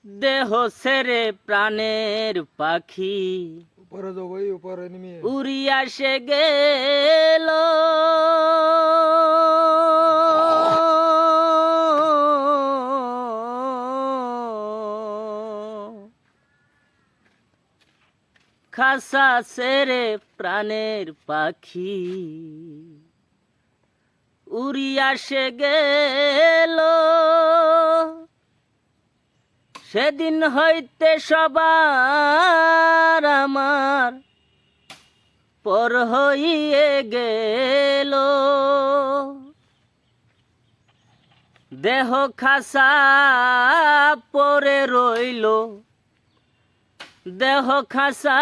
দেহ ছেড়ে প্রাণের পাখি উপরে যাও ভাই, উপরে নেমে উড়িয়া সে গেল। খাসা ছেড়ে প্রাণের পাখি উড়িয়া সে গেল। সেদিন হইতে সবার আমার পর হইয়ে গেল। দেহ খাসা পরে রইল, দেহ খাসা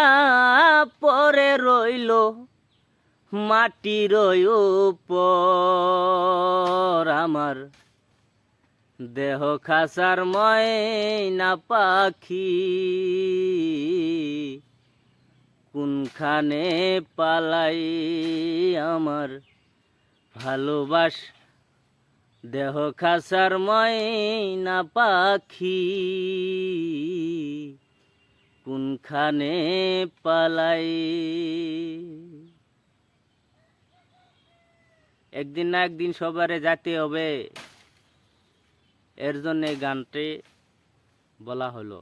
পরে রইল মাটির উপর আমার। দেহ খাসার ময়না পাখি কোনখানে পালাই আমার ভালোবাস। দেহ খাসার ময়না পাখি কোনখানে পালাই। একদিন না একদিন সবারে যেতে হবে, এর জন্য গানটি বলা হলো।